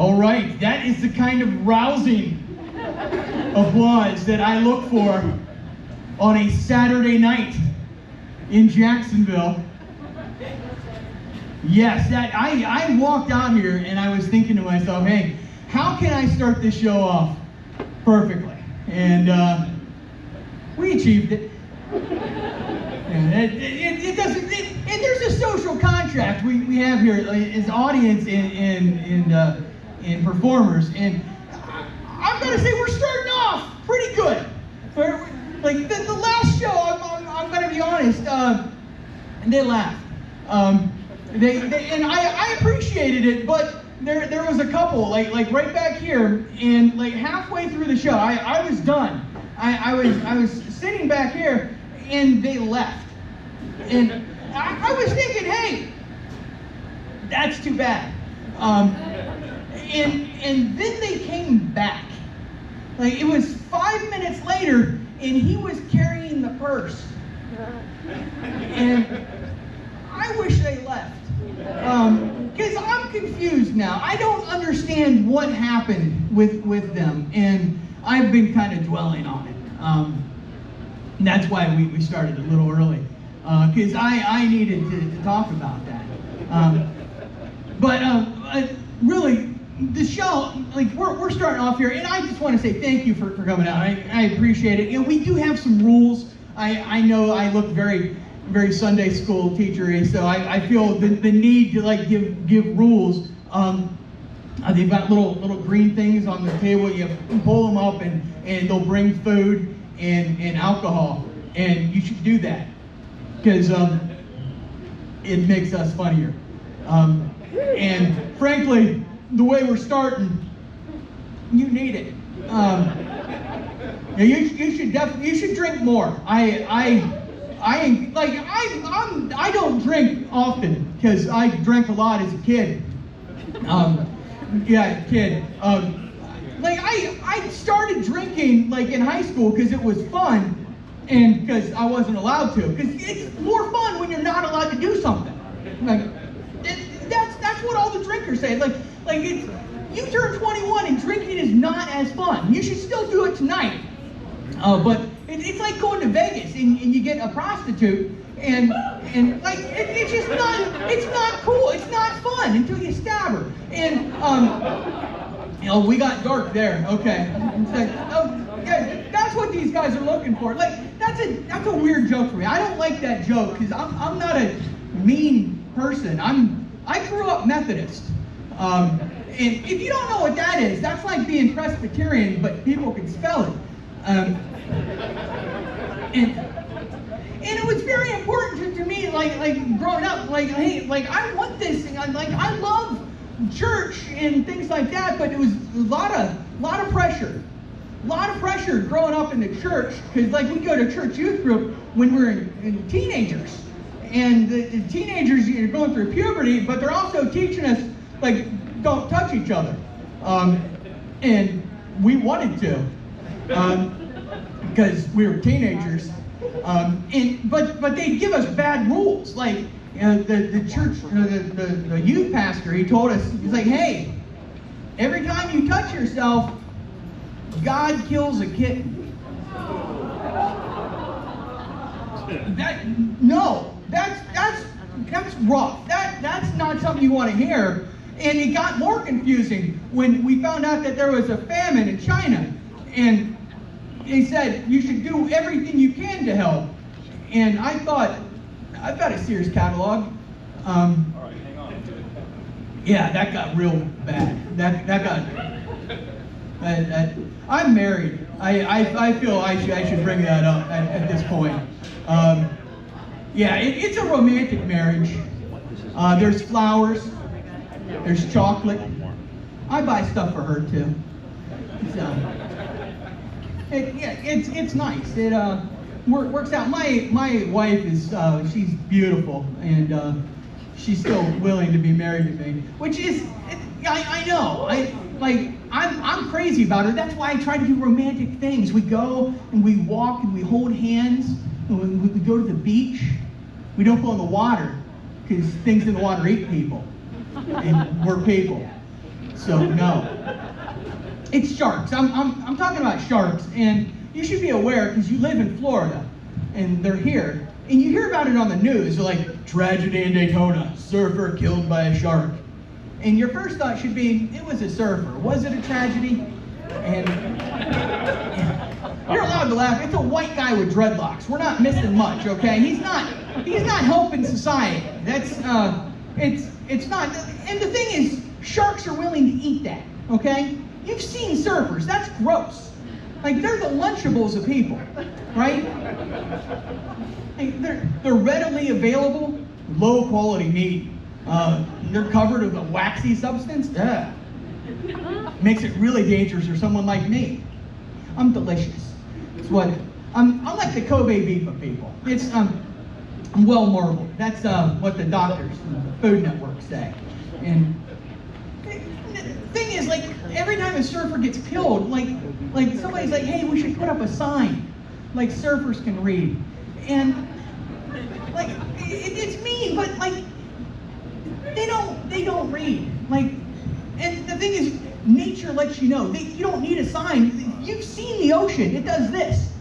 All right, that is the kind of rousing applause that I look for on a Saturday night in Jacksonville. Yes, I walked out here and I was thinking to myself, hey, how can I start this show off perfectly? And we achieved it. And it doesn't. And there's a social contract we have here as audience and performers, and I'm gonna say we're starting off pretty good. Like the last show, I'm gonna be honest. And they laughed. They and I appreciated it, but there was a couple like right back here, and like halfway through the show, I was done. I was sitting back here, and they left. And I was thinking, hey, that's too bad. And then they came back. Like it was 5 minutes later, and he was carrying the purse. And I wish they left. Because I'm confused now. I don't understand what happened with them. And I've been kind of dwelling on it. And that's why we started a little early. Because I needed to talk about that. But really, the show, like we're starting off here, and I just want to say thank you for coming out. I appreciate it. You know, we do have some rules. I know I look very Sunday school teachery, so I feel the need to like give rules. They've got little green things on the table. You pull them up, and they'll bring food and alcohol, and you should do that because it makes us funnier. And frankly, the way we're starting, you need it. You should drink more. I don't drink often because I drank a lot as a kid. I started drinking like in high school because it was fun and because I wasn't allowed to. Because it's more fun when you're not allowed to do something. That's what all the drinkers say. Like it's, you turn 21 and drinking is not as fun. You should still do it tonight. But it's like going to Vegas and you get a prostitute and like it's just not, it's not cool. It's not fun until you stab her. And we got dark there. Okay. It's like, oh yeah, that's what these guys are looking for. Like that's a weird joke for me. I don't like that joke because I'm not a mean person. I grew up Methodist. And if you don't know what that is, that's like being Presbyterian, but people can spell it. And it was very important to me, like growing up, like hey, like I want this thing. I love church and things like that, but it was a lot of pressure. A lot of pressure growing up in the church, because like we go to church youth group when we're in teenagers. And the teenagers are going through puberty, but they're also teaching us, like, don't touch each other. And we wanted to, because we were teenagers. But they give us bad rules. Like, you know, the church, the youth pastor, he told us, he's like, hey, every time you touch yourself, God kills a kitten. That's rough. That's not something you want to hear. And it got more confusing when we found out that there was a famine in China. And he said, you should do everything you can to help. And I thought, I've got a Sears catalog. All right, hang on. Yeah, that got real bad. That got... I'm married. I feel I should bring that up at this point. Yeah, it's a romantic marriage. There's flowers. There's chocolate. I buy stuff for her too. It's nice. It works out. My wife is she's beautiful, and she's still willing to be married to me, which is I know. I'm crazy about her. That's why I try to do romantic things. We go and we walk and we hold hands. And we go to the beach. We don't go in the water because things in the water eat people, and we're people. So no. It's sharks. I'm talking about sharks, and you should be aware because you live in Florida, and they're here, and you hear about it on the news. They're like, tragedy in Daytona, surfer killed by a shark. And your first thought should be, it was a surfer. Was it a tragedy? And you're allowed to laugh. It's a white guy with dreadlocks. We're not missing much, okay? He's not helping society. That's it's not. And the thing is, sharks are willing to eat that, okay? You've seen surfers. That's gross. Like, they're the Lunchables of people, right? Like, they're readily available, low quality meat. They're covered with a waxy substance. Yeah. Makes it really dangerous for someone like me. I'm delicious. It's what I'm like the Kobe beef of people. It's I'm well marbled. That's what the doctors from the Food Network say. And the thing is, like, every time a surfer gets killed, like somebody's like, hey, we should put up a sign like surfers can read. And like it's mean, but like they don't read. Like, and the thing is, nature lets you know. You don't need a sign. You've seen the ocean. It does this.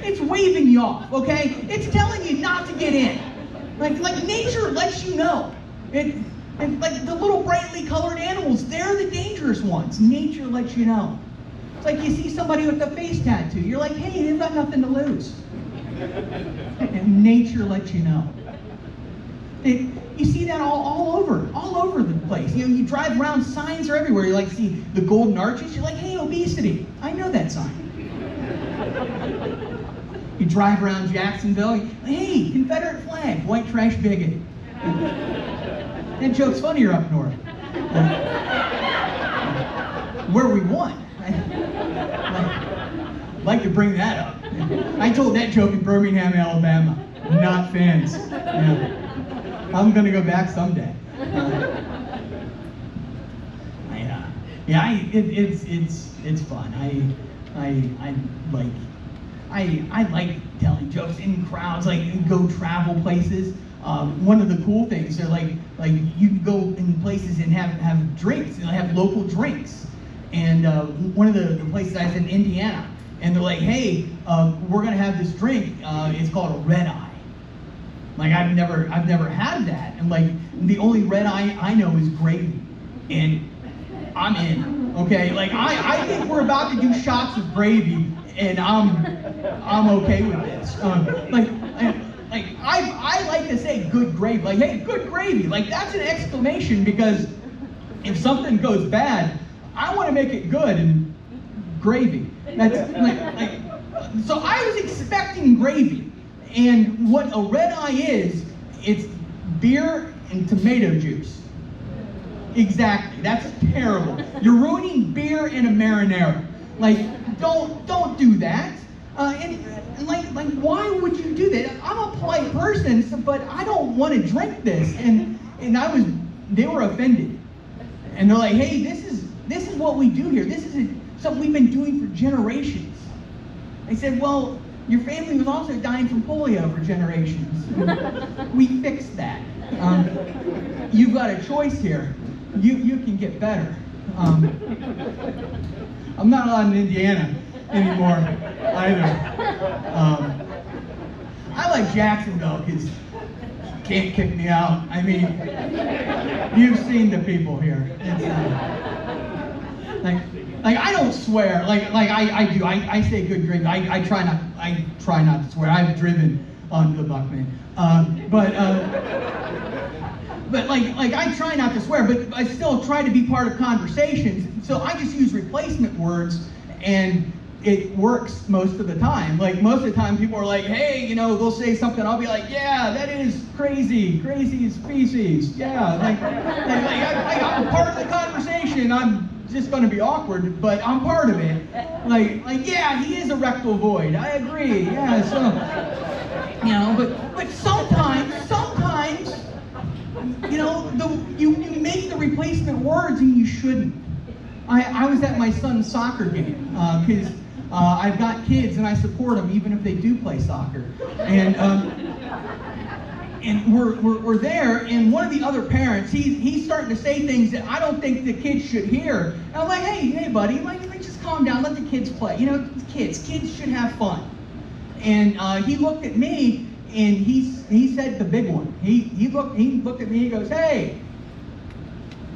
It's waving you off, okay? It's telling you not to get in. Like nature lets you know. And like the little brightly colored animals, they're the dangerous ones. Nature lets you know. It's like you see somebody with a face tattoo. You're like, hey, they've got nothing to lose. And nature lets you know. You see that all over the place. You know, you drive around, signs are everywhere. You like see the golden arches. You're like, hey, obesity. I know that sign. You drive around Jacksonville. Hey, Confederate flag, white trash bigot. That joke's funnier up north. Where we won. I'd like to bring that up. I told that joke in Birmingham, Alabama. Not fans. Yeah. I'm gonna go back someday. It's fun. I like telling jokes in crowds, like go travel places. One of the cool things, they're like you can go in places and have drinks, and have local drinks. And one of the places I was in Indiana, and they're like, hey, we're gonna have this drink. It's called a red eye. Like I've never had that, and like the only red eye I know is gravy, and I'm in. Okay, like I think we're about to do shots of gravy, and I'm okay with this. I like to say good gravy, like hey, good gravy, like that's an exclamation, because if something goes bad, I want to make it good, and gravy. That's so I was expecting gravy. And what a red eye is, it's beer and tomato juice. Exactly. That's terrible. You're ruining beer and a marinara. Like, don't do that. And like, why would you do that? I'm a polite person, but I don't want to drink this. And they were offended. And they're like, hey, this is what we do here. This is something we've been doing for generations. I said, well, your family was also dying from polio for generations. We fixed that. You've got a choice here. You can get better. I'm not allowed in Indiana anymore either. I like Jacksonville because you can't kick me out. I mean, you've seen the people here. It's, like I don't swear. Like I do. I say good gravy. I try not to swear. I've driven on the Buckman. But I try not to swear, but I still try to be part of conversations. So I just use replacement words, and it works most of the time. Like most of the time, people are like, hey, you know, they'll say something. I'll be like, yeah, that is crazy. Crazy is feces. Yeah, I'm part of the conversation. I'm just going to be awkward, but I'm part of it. Like yeah, he is a rectal void. I agree. Yeah, so you know, but sometimes, you know, you make the replacement words and you shouldn't. I was at my son's soccer game because I've got kids and I support them even if they do play soccer. And And we're there, and one of the other parents, he's starting to say things that I don't think the kids should hear. And I'm like, hey, buddy, like just calm down, let the kids play. You know, kids should have fun. And he looked at me, and he said the big one. He looked at me, he goes, hey,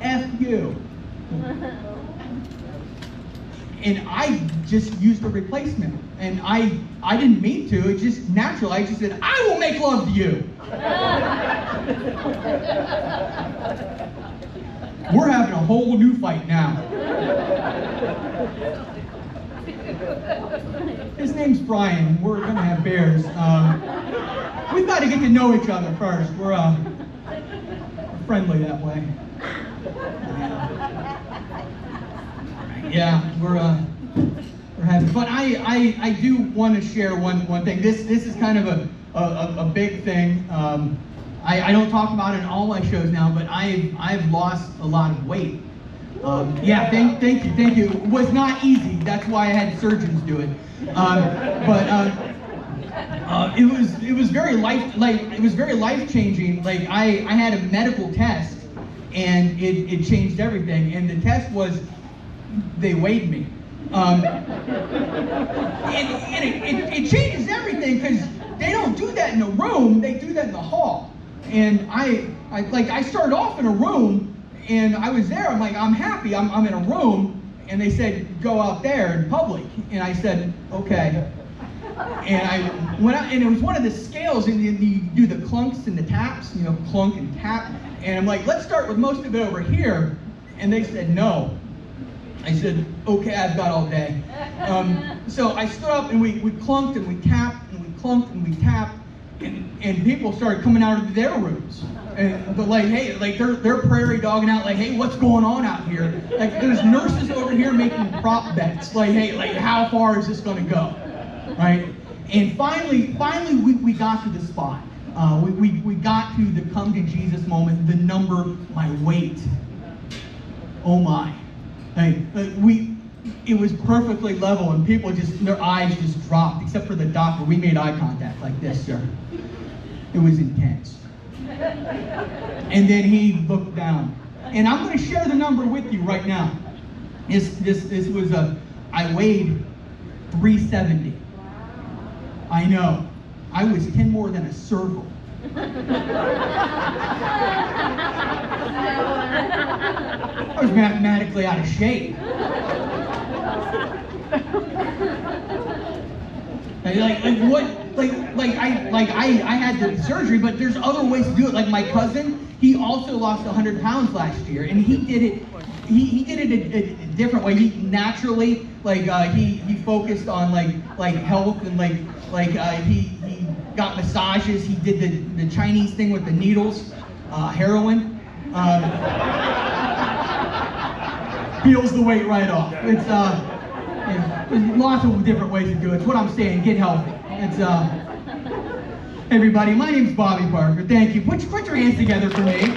F you. And I just used a replacement. And I didn't mean to, it's just natural. I just said, I will make love to you. We're having a whole new fight now. His name's Brian. We're going to have bears. We've got to get to know each other first. We're friendly that way. Yeah, we're having fun. I do want to share one thing. This is kind of a big thing. I don't talk about it in all my shows now, but I've lost a lot of weight. Yeah, thank you. It was not easy. That's why I had surgeons do it. It was very life changing. Like I had a medical test, and it changed everything. And the test was, they weighed me. It changes everything, because they don't do that in a room, they do that in the hall. And I started off in a room, and I was there, I'm like, I'm happy, I'm in a room, and they said, go out there in public. And I said, okay. And I went out, and it was one of the scales, and you do the clunks and the taps, you know, clunk and tap. And I'm like, let's start with most of it over here. And they said, no. I said, okay, I've got all day. So I stood up, and we clunked and we tapped and we clunked and we tapped, and people started coming out of their rooms. And they're like, hey, like they're prairie dogging out, like, hey, what's going on out here? Like, there's nurses over here making prop bets. Like, hey, like, how far is this going to go? Right? And finally we got to the spot. We got to the come to Jesus moment, the number, my weight. Oh my. It was perfectly level, and people their eyes just dropped, except for the doctor. We made eye contact like this, sir. It was intense. And then he looked down. And I'm going to share the number with you right now. This was I weighed 370. I know. I was 10 more than a circle. I was mathematically out of shape. I had the surgery, but there's other ways to do it. Like my cousin, he also lost 100 pounds last year, and he did it. He did it a different way. He naturally, he focused on like health, and he got massages. He did the Chinese thing with the needles, heroin. Peels the weight right off. It's there's lots of different ways to do it. It's what I'm saying. Get healthy. It's everybody. My name's Bobby Parker. Thank you. Put your hands together for me.